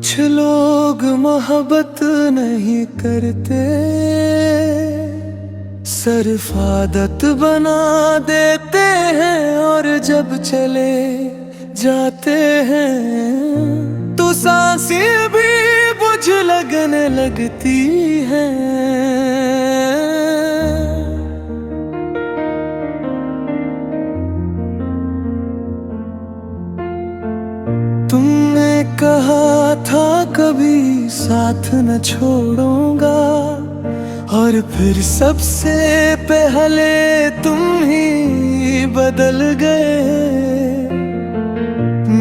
कुछ लोग मोहब्बत नहीं करते, सिर्फ आदत बना देते हैं और जब चले जाते हैं तो सांसें भी बुझ लगने लगती हैं। तुमने कहा था कभी साथ न छोड़ूंगा, और फिर सबसे पहले तुम ही बदल गए।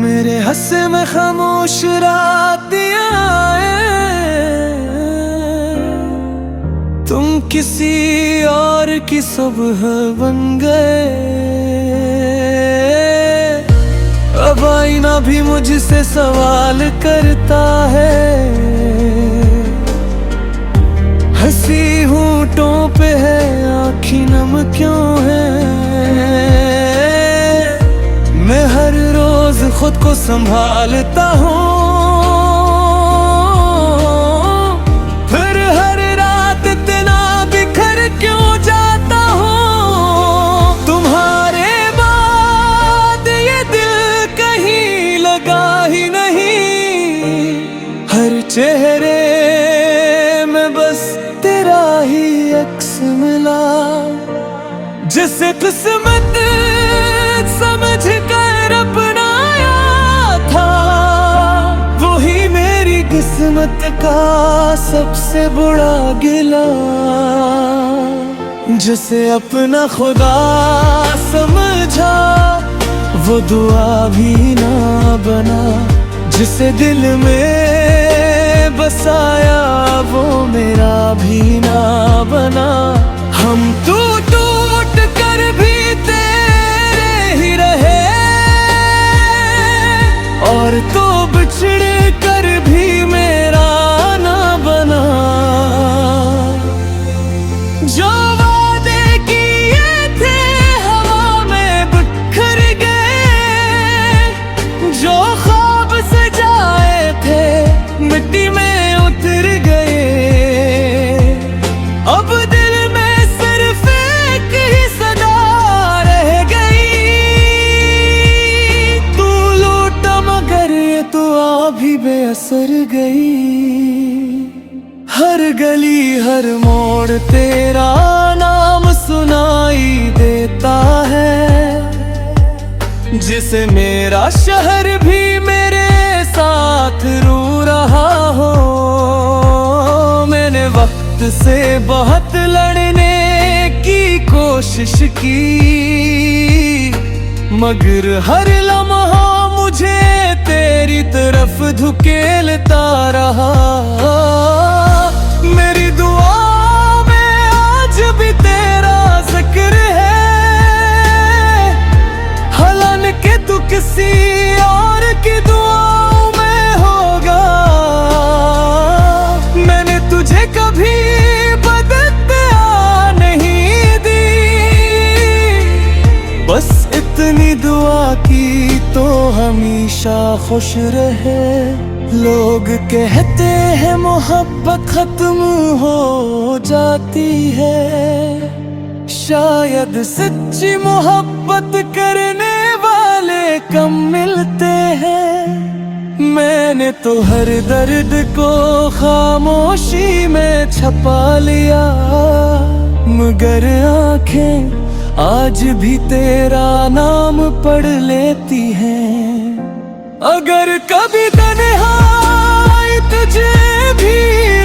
मेरे हंसे में खामोश रातियां आए, तुम किसी और की सुबह बन गए। अब आईना भी मुझसे सवाल करता है, हंसी होंठों पे है आँखी नम क्यों है। मैं हर रोज खुद को संभालता हूँ, फिर हर रात इतना बिखर क्यों जाता हूँ। तुम्हारे बाद ये दिल कहीं लगा ही नहीं, हर चेहरे में बस तेरा ही अक्स मिला। जिसे किस्मत समझ कर अपनाया था, वही मेरी किस्मत का सबसे बड़ा गिला। जिसे अपना खुदा समझा वो दुआ भी ना बना, जिसे दिल में बसाया वो मेरा भी ना बना। हम टूट कर भी तेरे ही रहे, और तो बिछड़ कर भी मेरा ना बना। जो वादे किए थे हवा में बिखर गए, जो ख्वाब सजाए थे मिट्टी में उतर गए। अब दिल में सिर्फ एक ही सदा रह गई, तू लूटा मगर ये तो अभी बेअसर गई। हर गली हर मोड़ तेरा नाम सुनाई देता है, जिसे मेरा शहर भी मेरे साथ रो रहा हो। मैंने वक्त से बहुत लड़ने की कोशिश की, मगर हर लम्हा मुझे तेरी तरफ धुकेलता रहा। मेरी दुआ में आज भी तेरा जिक्र है, हालांकि तू किसी और की दुआओं में होगा। मैंने तुझे कभी बददुआ नहीं दी, बस इतनी दुआ की तो हमेशा खुश रहे। लोग कहते हैं मोहब्बत खत्म हो जाती है, शायद सच्ची मोहब्बत करने वाले कम मिलते हैं। मैंने तो हर दर्द को खामोशी में छुपा लिया, मगर आंखें आज भी तेरा नाम पढ़ लेती हैं। अगर कभी तन्हाई तुझे भी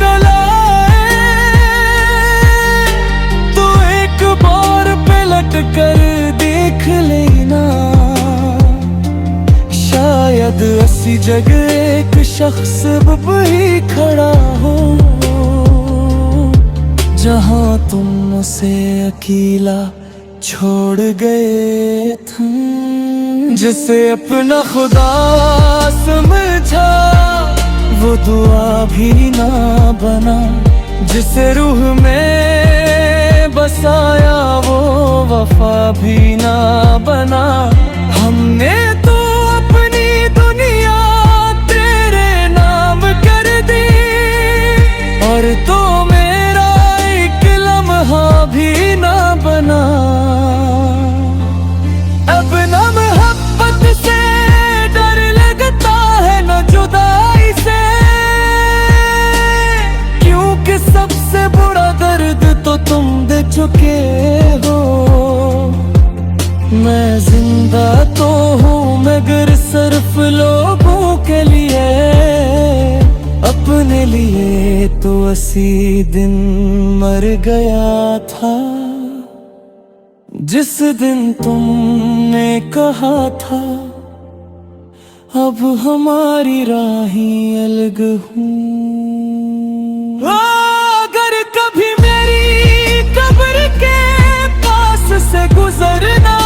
रुलाए, तो एक बार पलट कर देख लेना। शायद ऐसी जगह एक शख्स ही खड़ा हो, जहां तुम उसे अकेला छोड़ गए थे। जिसे अपना खुदा समझा वो दुआ भी ना बना, जिसे रूह में बसाया वो वफा भी ना बना। हमने तो अपनी दुनिया तेरे नाम लिए तो 80 दिन मर गया था, जिस दिन तुमने कहा था अब हमारी राहें अलग हूँ। अगर कभी मेरी कब्र के पास से गुजरना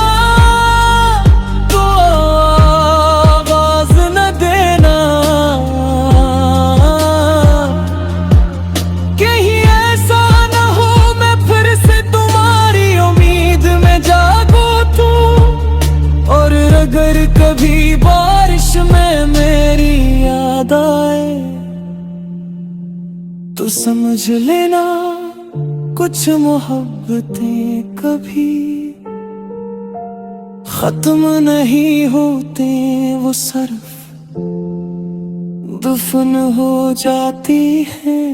तो आवाज न देना, कहीं ऐसा न हो मैं फिर से तुम्हारी उम्मीद में जागूं तू। और अगर कभी बारिश में मेरी याद आए तो समझ लेना कुछ मोहब्बतें कभी खत्म नहीं होते, वो सिर्फ दफन हो जाती हैं।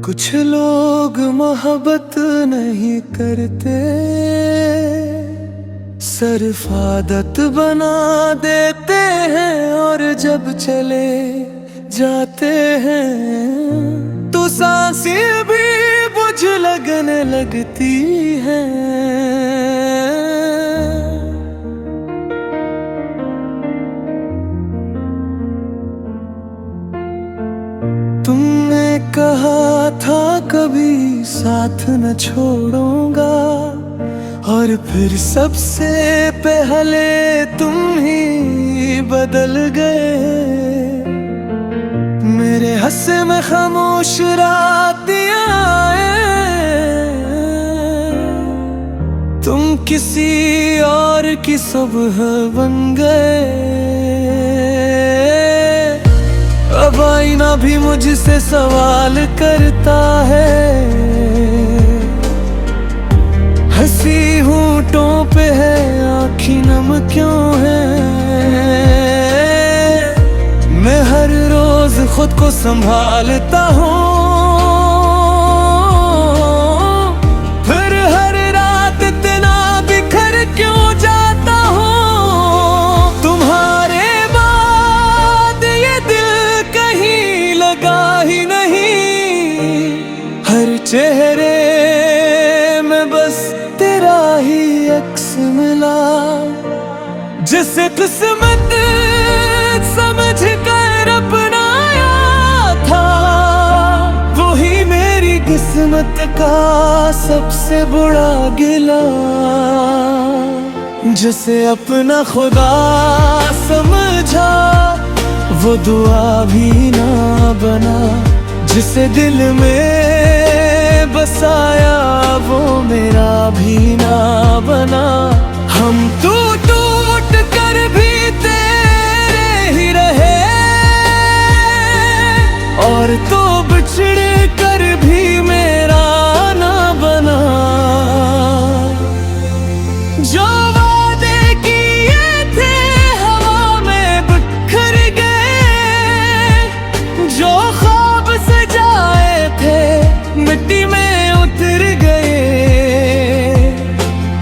कुछ लोग मोहब्बत नहीं करते, सिर्फ आदत बना देते हैं, और जब चले जाते हैं तो सांसें भी बुझ लगने लगती हैं। तुमने कहा था कभी साथ न छोड़ूंगा, और फिर सबसे पहले तुम ही बदल गए। मेरे हंसे में खामोश रातियां आए, तुम किसी और की सुबह बन गए। अब आईना भी मुझसे सवाल करता है, हंसी होंठों पे है आँखें नम क्यों है। मैं हर रोज खुद को संभालता हूँ, फिर हर रात इतना बिखर क्यों जाता हूँ। तुम्हारे बाद ये दिल कहीं लगा ही नहीं, हर चेहरे में बस तेरा ही अक्स मिला। जिसे किस्मत समझ कर अपनाया था, वही मेरी किस्मत का सबसे बड़ा गिला। जिसे अपना खुदा समझा वो दुआ भी ना बना, जिसे दिल में बसाया वो मेरा भी ना बना। हम टूट कर भी तेरे ही रहे, और तो बिछड़ कर भी मेरा ना बना। जो वादे किए थे हवा में बिखर गए, जो ख्वाब सजाए थे मिट्टी में उतर गए।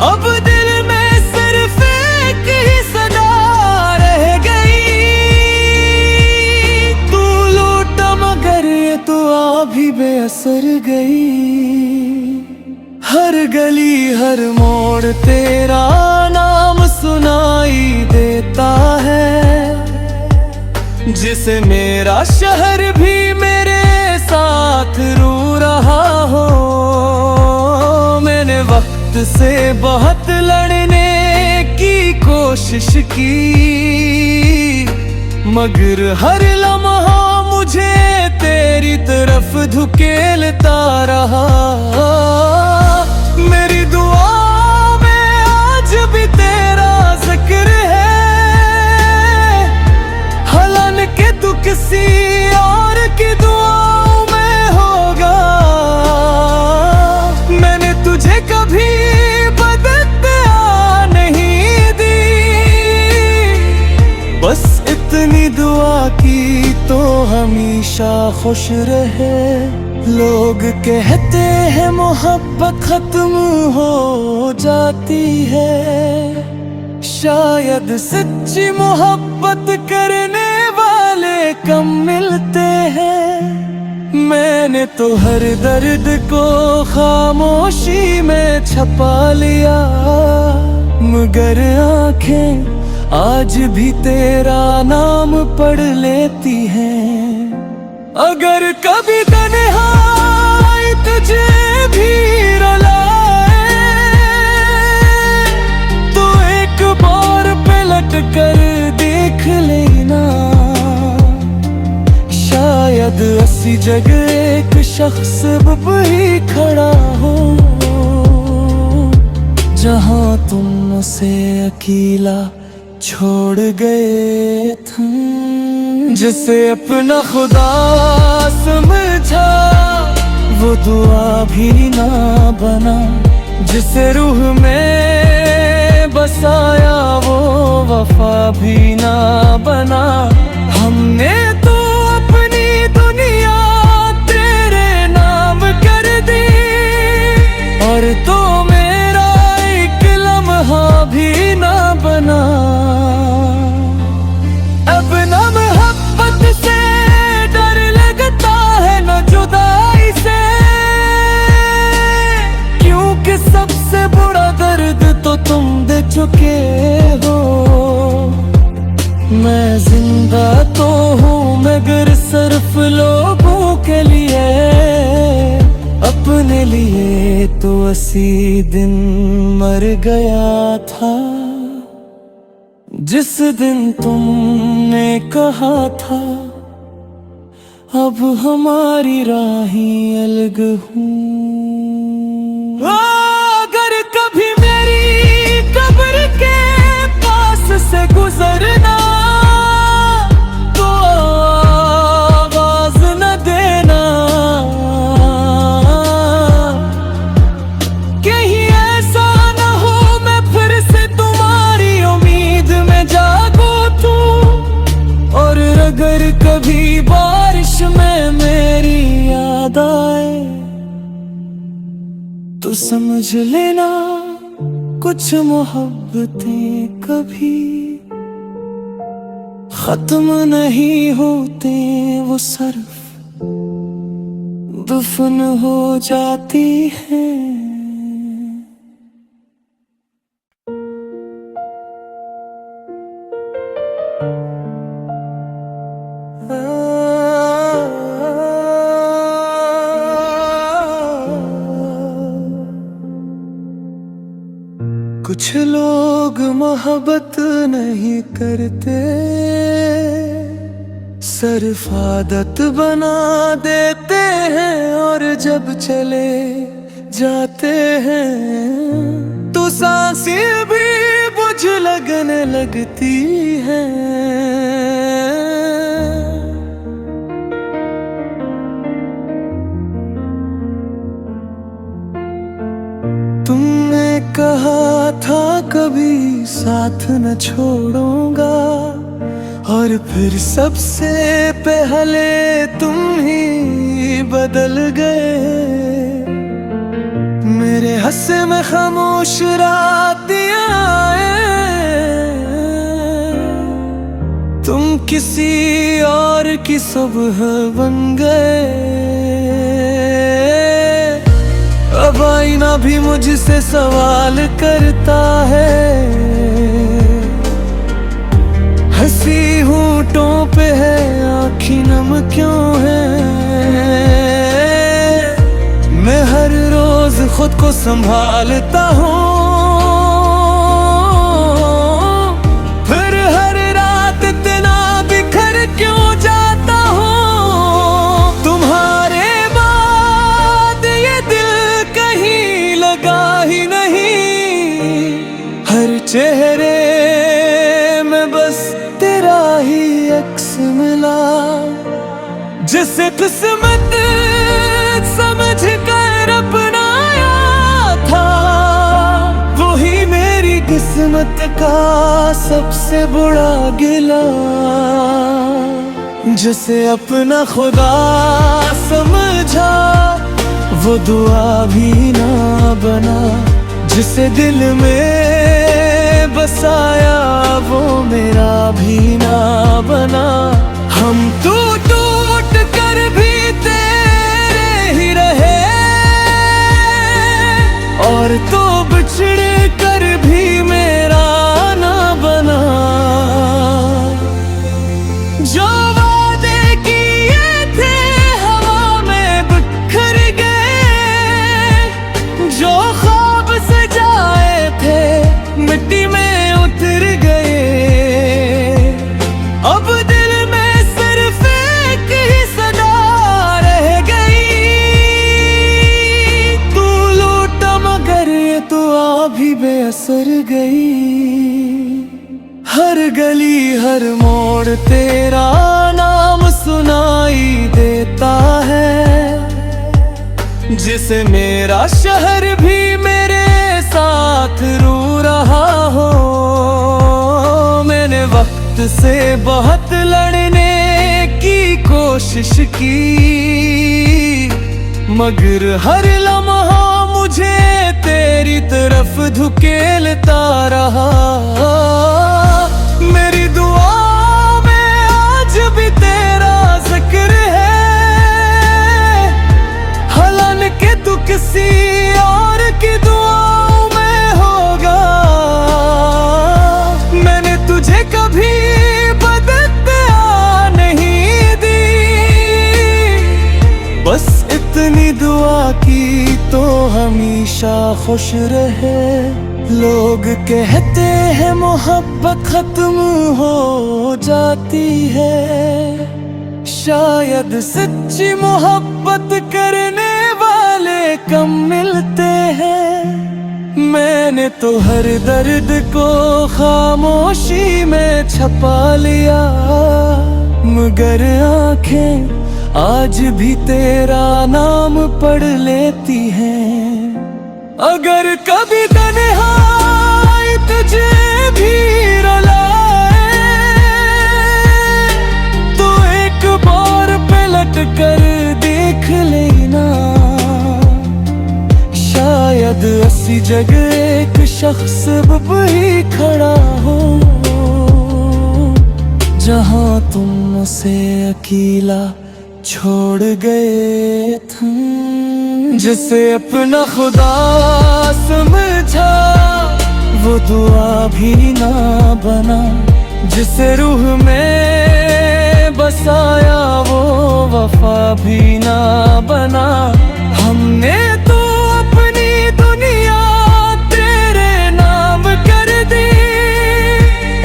अब दिल में सिर्फ एक ही सदा रह गई, तू लूटा मगर ये तो आ भी बेअसर गई। हर गली हर मोड़ तेरा नाम सुनाई देता है, जिसे मेरा शहर भी मेरे साथ रो रहा हो। मैंने वक्त से बहुत लड़ने की कोशिश की, मगर हर लम्हा मुझे तेरी तरफ धुकेलता रहा। मेरी दुआ में आज भी तेरा जिक्र है, हालांकि तू किसी और की दुआओं में होगा। मैंने तुझे कभी बददुआ नहीं दी, बस इतनी दुआ बाकी तो हमेशा खुश रहे। लोग कहते हैं मोहब्बत खत्म हो जाती है, शायद सच्ची मोहब्बत करने वाले कम मिलते हैं। मैंने तो हर दर्द को खामोशी में छुपा लिया, मगर आंखें आज भी तेरा नाम पढ़ लेती हैं। अगर कभी तन्हाई तुझे भी रुलाए तो एक बार पलट कर देख लेना, शायद ऐसी जगह एक शख्स ही खड़ा हो जहां तुम उसे अकेला छोड़ गए थे। जिसे अपना खुदा समझा वो दुआ भी ना बना, जिसे रूह में बसाया वो वफा भी ना बना। हमने तो अपनी दुनिया तेरे नाम कर दी, और तो मेरा एक लम्हा भी ना बना। अब ना मोहब्बत से डर लगता है न जुदाई से, क्योंकि सबसे बुरा दर्द तो तुम दे चुके हो। मैं जिंदा तो हूँ मगर सिर्फ लोगों के लिए, अपने लिए तो उसी दिन मर गया था। जिस दिन तुमने कहा था अब हमारी राहें अलग हूँ। अगर कभी मेरी कब्र के पास से गुजरना तो आवाज न देना, कहीं ऐसा न हो मैं फिर से तुम्हारी उम्मीद में जागो तू। और अगर कभी बारिश में मेरी याद आए तो समझ लेना कुछ मोहब्बतें कभी खत्म नहीं होते, वो सिर्फ दफन हो जाती हैं। कुछ लोग मोहब्बत नहीं करते, सिर्फ आदत बना देते हैं, और जब चले जाते हैं तो सांसें भी बुझ लगने लगती हैं। तुमने कहा था कभी साथ न छोड़ूंगा, और फिर सबसे पहले तुम ही बदल गए। मेरे हंसे में खामोश रातियां आए, तुम किसी और की सुबह बन गए। अब आईना भी मुझसे सवाल करता है, हंसी होंठों पे है आँखी नम क्यों है। मैं हर रोज खुद को संभालता हूँ, फिर हर रात इतना बिखर क्यों जाता हूँ। तुम्हारे बाद ये दिल कहीं लगा ही नहीं, हर चेहरे में बस तेरा ही अक्स मिला। जिसे किस्मत समझ कर अपनाया था, वही मेरी किस्मत का सबसे बड़ा गिला। जिसे अपना खुदा समझा वो दुआ भी ना बना, जिसे दिल में बसाया वो मेरा भी ना बना। हम टूट कर भी तेरे ही रहे और तो बिछड़ कर भी मेरा ना बना। जो वादे किए थे हवा में बिखर गए, जो ख्वाब सजाए थे मिट्टी में उतर गए। अब दिल में सिर्फ एक ही सदा रह गई, तू लूटा मगर ये दुआ भी बेअसर गई। हर गली हर मोड़ तेरा नाम सुनाई देता है, जिसे मेरा शहर भी मेरे साथ रो रहा हो। मैंने वक्त से बहुत लड़ने की कोशिश की, मगर हर लम्हा मुझे तेरी तरफ धुकेलता रहा। मेरी दुआ में आज भी तेरा जिक्र है, हालांकि तू किसी और की दुआओं में होगा। मैंने तुझे कभी बददुआ नहीं दी, बस इतनी दुआ की तो हमेशा खुश रहे। लोग कहते हैं मोहब्बत खत्म हो जाती है, शायद सच्ची मोहब्बत करने वाले कम मिलते हैं। मैंने तो हर दर्द को खामोशी में छुपा लिया, मगर आंखें आज भी तेरा नाम पढ़ लेती हैं। अगर कभी तन्हाई तुझे भी रुलाए तो एक बार पलट कर देख लेना, शायद ऐसी जगह एक शख्स भी खड़ा हो जहां तुम उसे अकेला छोड़ गए थे। जिसे अपना खुदा समझा वो दुआ भी ना बना, जिसे रूह में बसाया वो वफा भी ना बना। हमने तो अपनी दुनिया तेरे नाम कर दी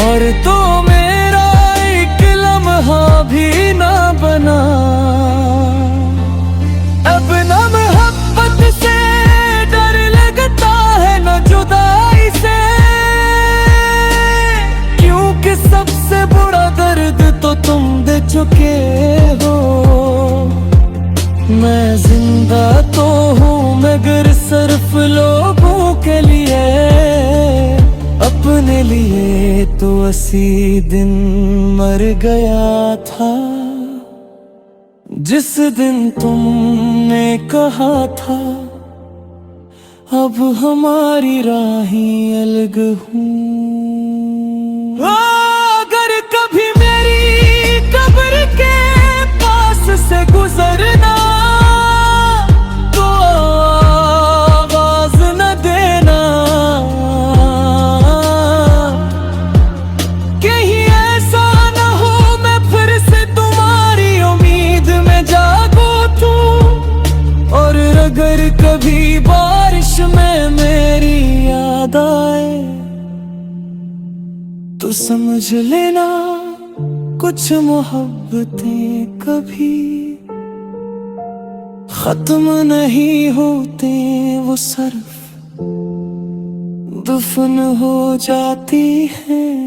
और तो मेरा एक लम्हा भी ना बना। अब ना मोहब्बत से डर लगता है न जुदाई से, क्योंकि सबसे बुरा दर्द तो तुम दे चुके हो। मैं जिंदा तो हूँ मगर सिर्फ लोगों के लिए, अपने लिए तो 80 दिन मर गया था। जिस दिन तुमने कहा था अब हमारी राहें अलग हूँ। अगर कभी मेरी कब्र के पास से गुजरना तो आवाज न देना, कहीं ऐसा न हो मैं फिर से तुम्हारी उम्मीद में जागो तू। और अगर कभी बारिश में मेरी याद आए तो समझ लेना कुछ मोहब्बतें कभी खत्म नहीं होते, वो सिर्फ दफन हो जाती हैं।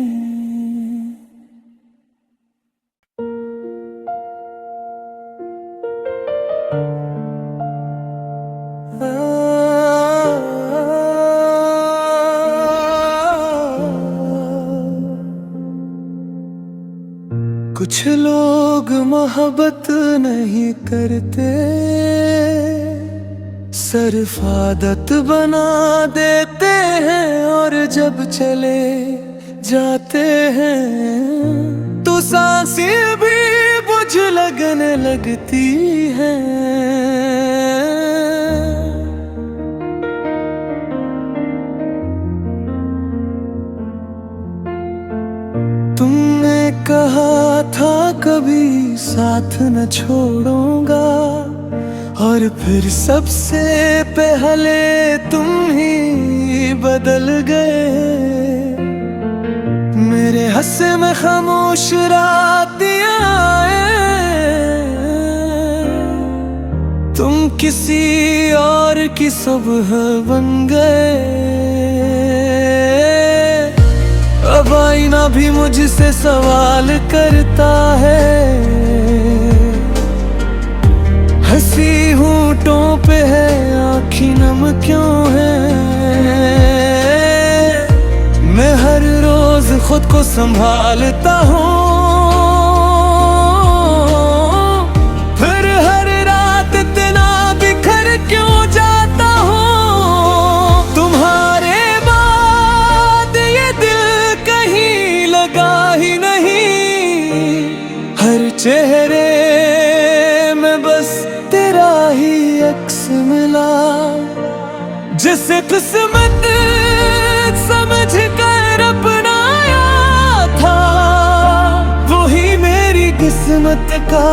कुछ लोग मोहब्बत नहीं करते, सिर्फ आदत बना देते हैं और जब चले जाते हैं तो सांसें भी बुझ लगने लगती हैं। तुमने कहा था कभी साथ न छोड़ूंगा, और फिर सबसे पहले तुम ही बदल गए। मेरे हंसे में खामोश रातियां आए, तुम किसी और की सुबह बन गए। अब आईना भी मुझसे सवाल करता है, हंसी होंठों पे है आँखी नम क्यों है। मैं हर रोज खुद को संभालता हूँ, फिर हर रात इतना बिखर क्यों जाता हूँ। तुम्हारे बाद ये दिल कहीं लगा ही नहीं, हर चेहरे में बस तेरा ही अक्स मिला। जिसे किस्मत समझ कर अपनाया था, वही मेरी किस्मत का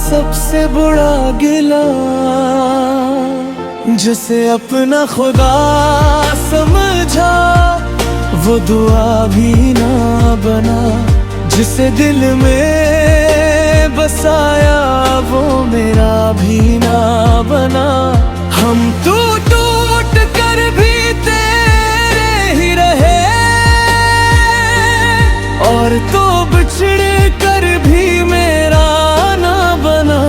सबसे बड़ा गिला। जिसे अपना खुदा समझा वो दुआ भी ना बना, जिसे दिल में बसाया वो मेरा भी ना बना। हम टूट कर भी तेरे ही रहे, और तो बिछड़ कर भी मेरा ना बना।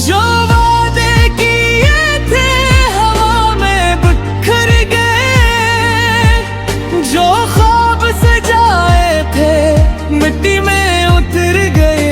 जो वादे किए थे हवा में बिखर गए, जो ख्वाब सजाए थे मिट्टी में उतर गए।